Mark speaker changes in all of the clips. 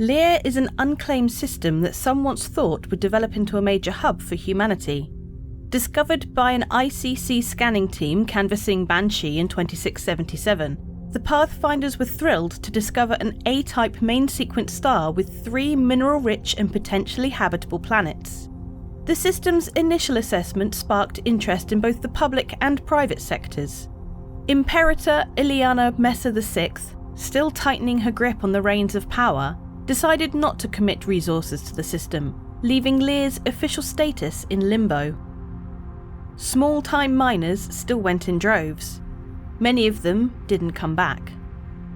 Speaker 1: Leir is an unclaimed system that some once thought would develop into a major hub for humanity. Discovered by an ICC scanning team canvassing Banshee in 2677, the Pathfinders were thrilled to discover an A-type main sequence star with 3 mineral-rich and potentially habitable planets. The system's initial assessment sparked interest in both the public and private sectors. Imperator Ileana Messa VI, still tightening her grip on the reins of power, decided not to commit resources to the system, leaving Leir's official status in limbo. Small-time miners still went in droves. Many of them didn't come back.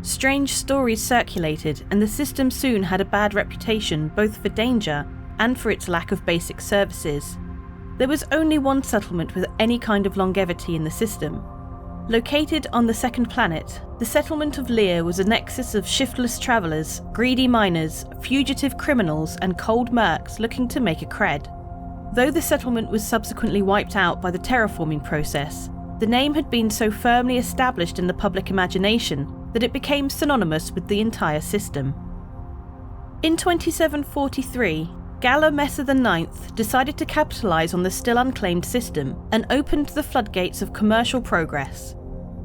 Speaker 1: Strange stories circulated, and the system soon had a bad reputation both for danger and for its lack of basic services. There was only one settlement with any kind of longevity in the system. Located on the second planet, the settlement of Leir was a nexus of shiftless travellers, greedy miners, fugitive criminals, and cold mercs looking to make a cred. Though the settlement was subsequently wiped out by the terraforming process, the name had been so firmly established in the public imagination that it became synonymous with the entire system. In 2743, Galla Messa IX decided to capitalise on the still unclaimed system and opened the floodgates of commercial progress.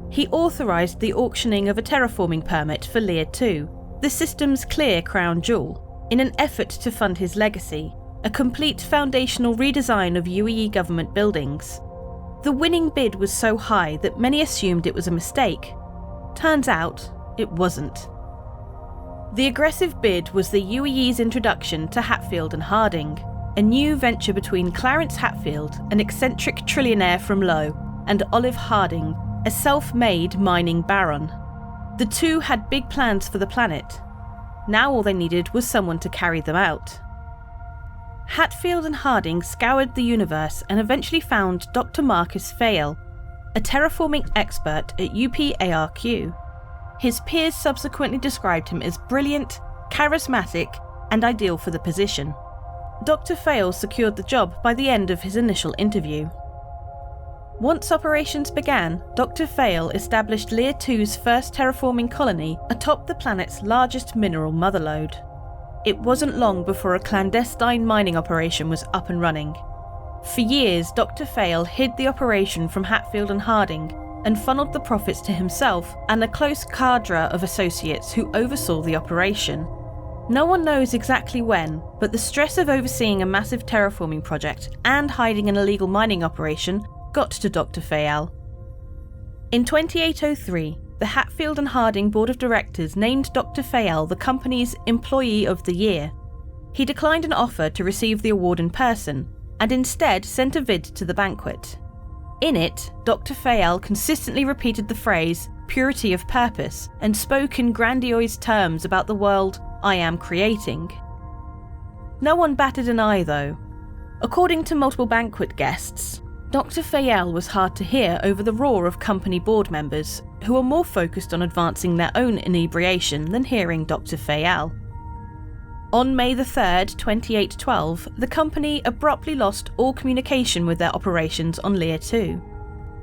Speaker 1: He authorised the auctioning of a terraforming permit for Leir II, the system's clear crown jewel, in an effort to fund his legacy, a complete foundational redesign of UEE government buildings. The winning bid was so high that many assumed it was a mistake. Turns out, it wasn't. The aggressive bid was the UEE's introduction to Hatfield and Harding, a new venture between Clarence Hatfield, an eccentric trillionaire from Low, and Olive Harding, a self-made mining baron. The two had big plans for the planet. Now all they needed was someone to carry them out. Hatfield and Harding scoured the universe and eventually found Dr. Marcus Fayle, a terraforming expert at UPARQ. His peers subsequently described him as brilliant, charismatic, and ideal for the position. Dr. Fayle secured the job by the end of his initial interview. Once operations began, Dr. Fayle established Leir II's first terraforming colony atop the planet's largest mineral motherlode. It wasn't long before a clandestine mining operation was up and running. For years, Dr. Fayle hid the operation from Hatfield and Harding and funneled the profits to himself and a close cadre of associates who oversaw the operation. No one knows exactly when, but the stress of overseeing a massive terraforming project and hiding an illegal mining operation got to Dr. Fayle. In 2803, the Hatfield and Harding Board of Directors named Dr. Fayle the company's Employee of the Year. He declined an offer to receive the award in person, and instead sent a vid to the banquet. In it, Dr. Fayle consistently repeated the phrase, purity of purpose, and spoke in grandiose terms about the world I am creating. No one batted an eye though. According to multiple banquet guests, Dr. Fayle was hard to hear over the roar of company board members, who were more focused on advancing their own inebriation than hearing Dr. Fayle. On May 3rd, 2812, the company abruptly lost all communication with their operations on Leir II.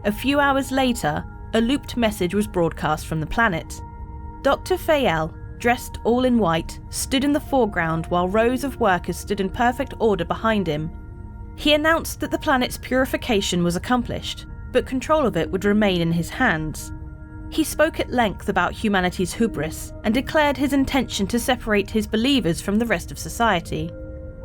Speaker 1: A few hours later, a looped message was broadcast from the planet. Dr. Fayle, dressed all in white, stood in the foreground while rows of workers stood in perfect order behind him. He announced that the planet's purification was accomplished, but control of it would remain in his hands. He spoke at length about humanity's hubris and declared his intention to separate his believers from the rest of society.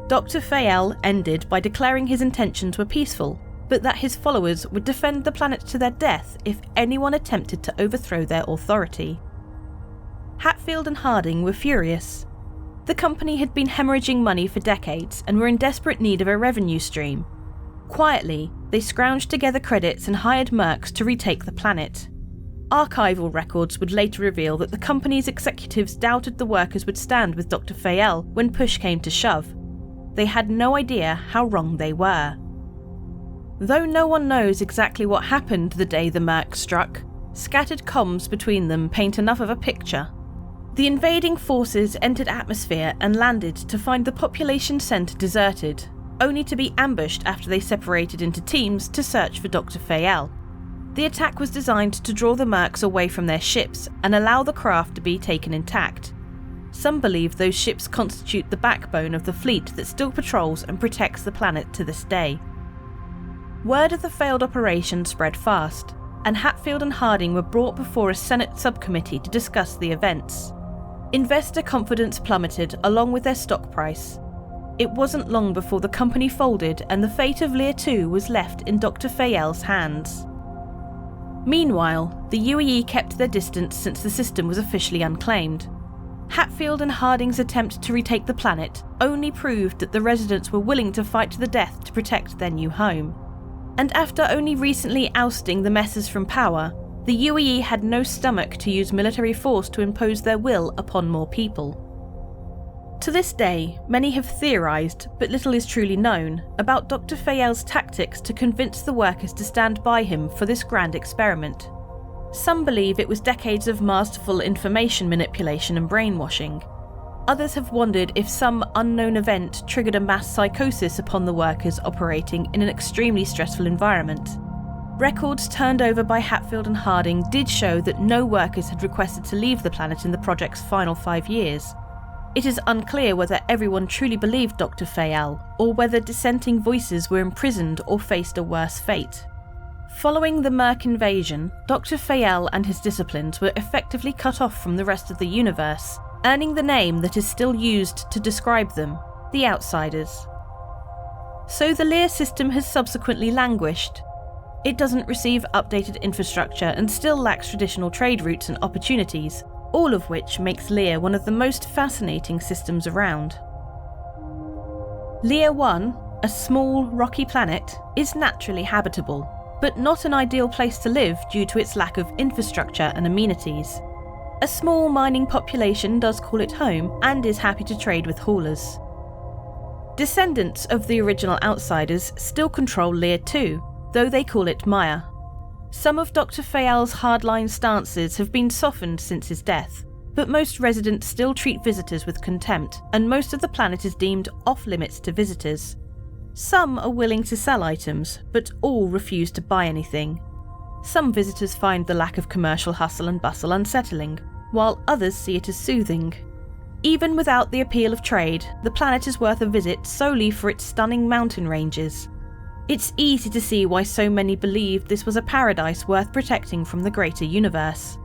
Speaker 1: Dr. Fayle ended by declaring his intentions were peaceful, but that his followers would defend the planet to their death if anyone attempted to overthrow their authority. Hatfield and Harding were furious. The company had been hemorrhaging money for decades and were in desperate need of a revenue stream. Quietly, they scrounged together credits and hired mercs to retake the planet. Archival records would later reveal that the company's executives doubted the workers would stand with Dr. Fayle when push came to shove. They had no idea how wrong they were. Though no one knows exactly what happened the day the mercs struck, scattered comms between them paint enough of a picture. The invading forces entered atmosphere and landed to find the population centre deserted, only to be ambushed after they separated into teams to search for Dr. Fayle. The attack was designed to draw the mercs away from their ships and allow the craft to be taken intact. Some believe those ships constitute the backbone of the fleet that still patrols and protects the planet to this day. Word of the failed operation spread fast, and Hatfield and Harding were brought before a Senate subcommittee to discuss the events. Investor confidence plummeted along with their stock price. It wasn't long before the company folded and the fate of Leir 2 was left in Dr. Fayel's hands. Meanwhile, the UAE kept their distance since the system was officially unclaimed. Hatfield and Harding's attempt to retake the planet only proved that the residents were willing to fight to the death to protect their new home. And after only recently ousting the Messers from power, the UAE had no stomach to use military force to impose their will upon more people. To this day, many have theorised, but little is truly known, about Dr. Fayel's tactics to convince the workers to stand by him for this grand experiment. Some believe it was decades of masterful information manipulation and brainwashing. Others have wondered if some unknown event triggered a mass psychosis upon the workers operating in an extremely stressful environment. Records turned over by Hatfield and Harding did show that no workers had requested to leave the planet in the project's final 5 years. It is unclear whether everyone truly believed Dr. Fayel, or whether dissenting voices were imprisoned or faced a worse fate. Following the Merc invasion, Dr. Fayel and his disciplines were effectively cut off from the rest of the universe, earning the name that is still used to describe them, the Outsiders. So the Leir system has subsequently languished. It doesn't receive updated infrastructure and still lacks traditional trade routes and opportunities, all of which makes Leir one of the most fascinating systems around. Leir 1, a small, rocky planet, is naturally habitable, but not an ideal place to live due to its lack of infrastructure and amenities. A small mining population does call it home and is happy to trade with haulers. Descendants of the original Outsiders still control Leir 2, though they call it Maya. Some of Dr. Fayel's hardline stances have been softened since his death, but most residents still treat visitors with contempt, and most of the planet is deemed off-limits to visitors. Some are willing to sell items, but all refuse to buy anything. Some visitors find the lack of commercial hustle and bustle unsettling, while others see it as soothing. Even without the appeal of trade, the planet is worth a visit solely for its stunning mountain ranges. It's easy to see why so many believed this was a paradise worth protecting from the greater universe.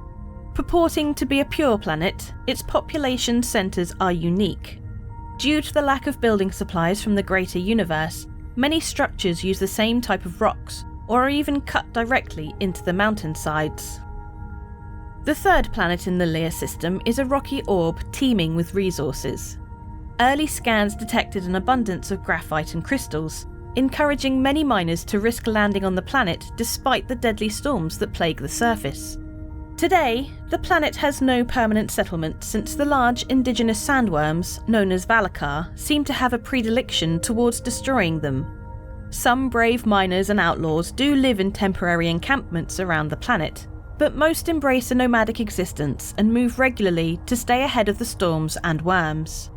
Speaker 1: Purporting to be a pure planet, its population centres are unique. Due to the lack of building supplies from the greater universe, many structures use the same type of rocks, or are even cut directly into the mountainsides. The third planet in the Leir system is a rocky orb teeming with resources. Early scans detected an abundance of graphite and crystals, encouraging many miners to risk landing on the planet despite the deadly storms that plague the surface. Today, the planet has no permanent settlement since the large indigenous sandworms, known as Valakar, seem to have a predilection towards destroying them. Some brave miners and outlaws do live in temporary encampments around the planet, but most embrace a nomadic existence and move regularly to stay ahead of the storms and worms.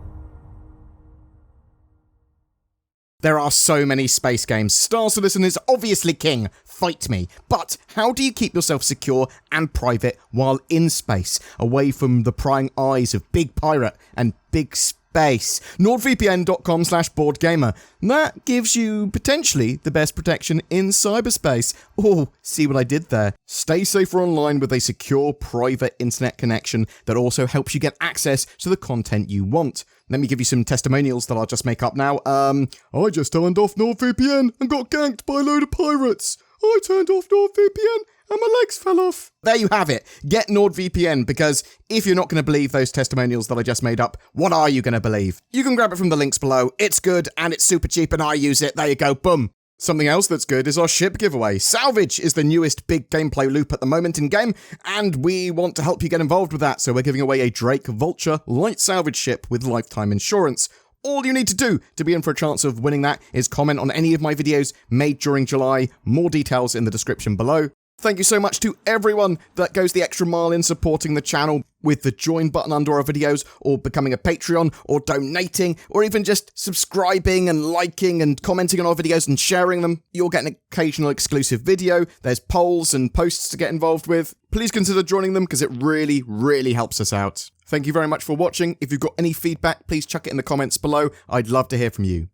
Speaker 2: There are so many space games. Star Citizen is obviously king. Fight me. But how do you keep yourself secure and private while in space, away from the prying eyes of Big Pirate and Big Space? NordVPN.com/BoredGamer. That gives you potentially the best protection in cyberspace. Oh, see what I did there? Stay safer online with a secure private internet connection that also helps you get access to the content you want. Let me give you some testimonials that I'll just make up now. I just turned off NordVPN and got ganked by a load of pirates. I turned off NordVPN and my legs fell off. There you have it. Get NordVPN, because if you're not going to believe those testimonials that I just made up, what are you going to believe? You can grab it from the links below. It's good and it's super cheap and I use it. There you go. Boom. Something else that's good is our ship giveaway. Salvage is the newest big gameplay loop at the moment in-game, and we want to help you get involved with that, so we're giving away a Drake Vulture light salvage ship with lifetime insurance. All you need to do to be in for a chance of winning that is comment on any of my videos made during July. More details in the description below. Thank you so much to everyone that goes the extra mile in supporting the channel with the join button under our videos, or becoming a Patreon, or donating, or even just subscribing and liking and commenting on our videos and sharing them. You'll get an occasional exclusive video. There's polls and posts to get involved with. Please consider joining them because it really, really helps us out. Thank you very much for watching. If you've got any feedback, please chuck it in the comments below. I'd love to hear from you.